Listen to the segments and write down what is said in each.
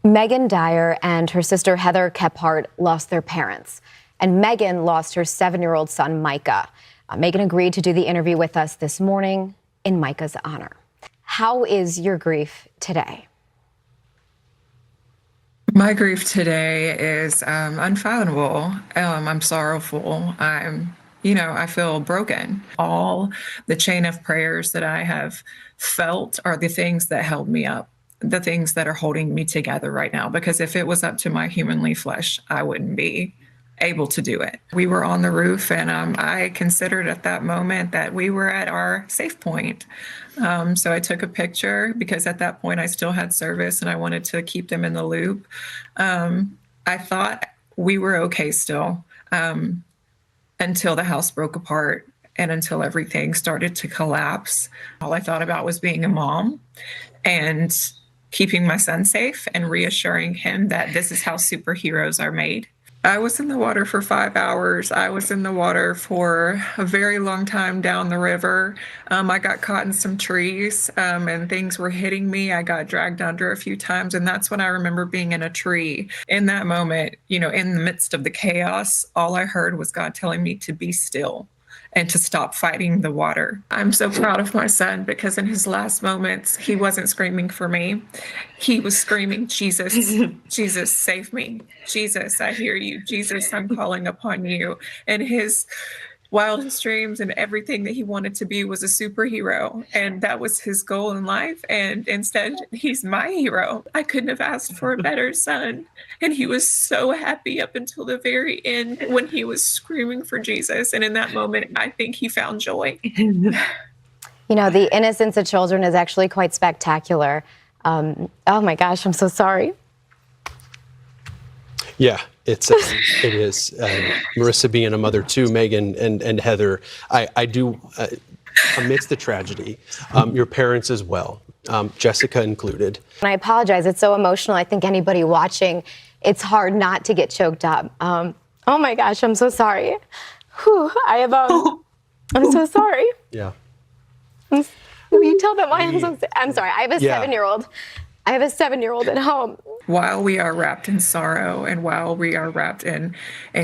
Megan Dyer and her sister Heather Kephart lost their parents, and Megan lost her 7-year-old son, Micah. Megan agreed to do the interview with us this morning in Micah's honor. How is your grief today? My grief today is unfathomable. I'm sorrowful. I feel broken. All the chain of prayers that I have felt are the things that held me up, the things that are holding me together right now. Because if it was up to my humanly flesh, I wouldn't be able to do it. We were on the roof, and I considered at that moment that we were at our safe point. So I took a picture because at that point I still had service and I wanted to keep them in the loop. I thought we were okay still until the house broke apart and until everything started to collapse. All I thought about was being a mom and keeping my son safe and reassuring him that this is how superheroes are made. I was in the water for 5 hours. I was in the water for a very long time down the river. I got caught in some trees and things were hitting me. I got dragged under a few times, and that's when I remember being in a tree. In that moment, in the midst of the chaos, all I heard was God telling me to be still and to stop fighting the water. I'm so proud of my son because in his last moments, he wasn't screaming for me. He was screaming, Jesus, Jesus, save me. Jesus, I hear you. Jesus, I'm calling upon you. And his wildest dreams and everything that he wanted to be was a superhero. And that was his goal in life. And instead, he's my hero. I couldn't have asked for a better son. And he was so happy up until the very end when he was screaming for Jesus. And in that moment, I think he found joy. The innocence of children is actually quite spectacular. Oh my gosh, I'm so sorry. Yeah, it is. Marissa being a mother too, Megan and Heather, I do, amidst the tragedy, your parents as well, Jessica included. And I apologize, it's so emotional. I think anybody watching, it's hard not to get choked up. Oh my gosh, I'm so sorry. Whew, I'm so sorry. Yeah. Will you tell them why I'm sorry. I have a 7-year-old. I have a 7-year-old at home. While we are wrapped in sorrow and while we are wrapped in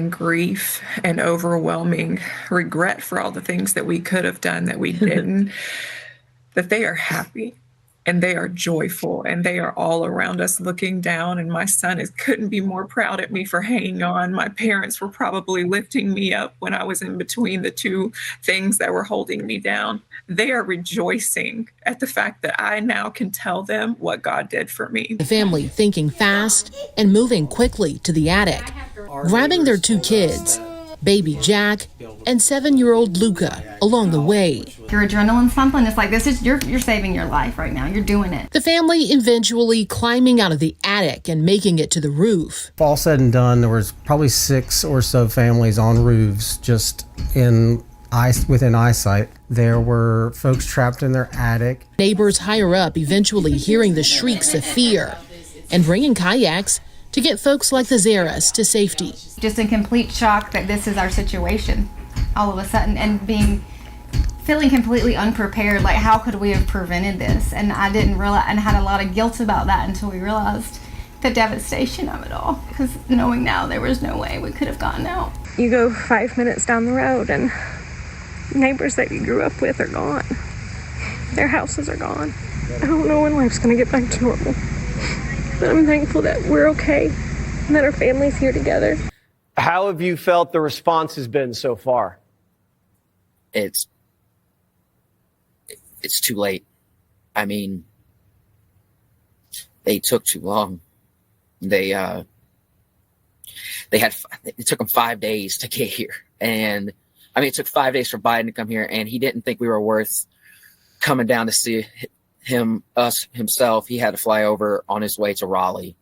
grief and overwhelming regret for all the things that we could have done that we didn't, that they are happy and they are joyful and they are all around us looking down. And my son couldn't be more proud at me for hanging on. My parents were probably lifting me up when I was in between the two things that were holding me down. They are rejoicing at the fact that I now can tell them what God did for me. The family thinking fast and moving quickly to the attic, grabbing their 2 kids, baby Jack and 7-year-old Luca, along the way. Your adrenaline's pumping. It's like you're saving your life right now. You're doing it. The family eventually climbing out of the attic and making it to the roof. All said and done, there was probably 6 or so families on roofs just within eyesight. There were folks trapped in their attic. Neighbors higher up eventually hearing the shrieks of fear and bringing kayaks to get folks like the Zaras to safety. Just in complete shock that this is our situation all of a sudden, and feeling completely unprepared. Like, how could we have prevented this? And I didn't realize, and had a lot of guilt about that until we realized the devastation of it all. Because knowing now there was no way we could have gotten out. You go 5 minutes down the road and neighbors that you grew up with are gone. Their houses are gone. I don't know when life's gonna get back to normal. But I'm thankful that we're okay and that our family's here together. How have you felt the response has been so far? It's too late. I mean, they took too long. It took them 5 days to get here. And I mean, it took 5 days for Biden to come here, and he didn't think we were worth coming down to see us himself. He had to fly over on his way to Raleigh.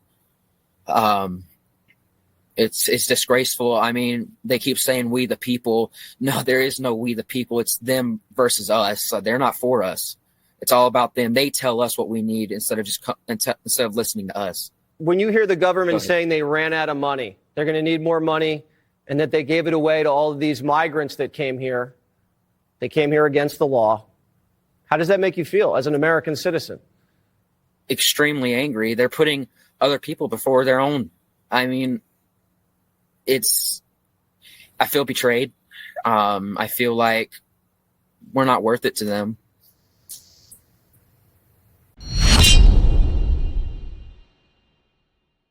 It's disgraceful. I mean, they keep saying we the people. No, there is no we the people. It's them versus us. So they're not for us. It's all about them. They tell us what we need instead of listening to us. When you hear the government saying they ran out of money, they're going to need more money, and that they gave it away to all of these migrants that came here, they came here against the law. How does that make you feel as an American citizen? Extremely angry. They're putting other people before their own. I mean, I feel betrayed. I feel like we're not worth it to them.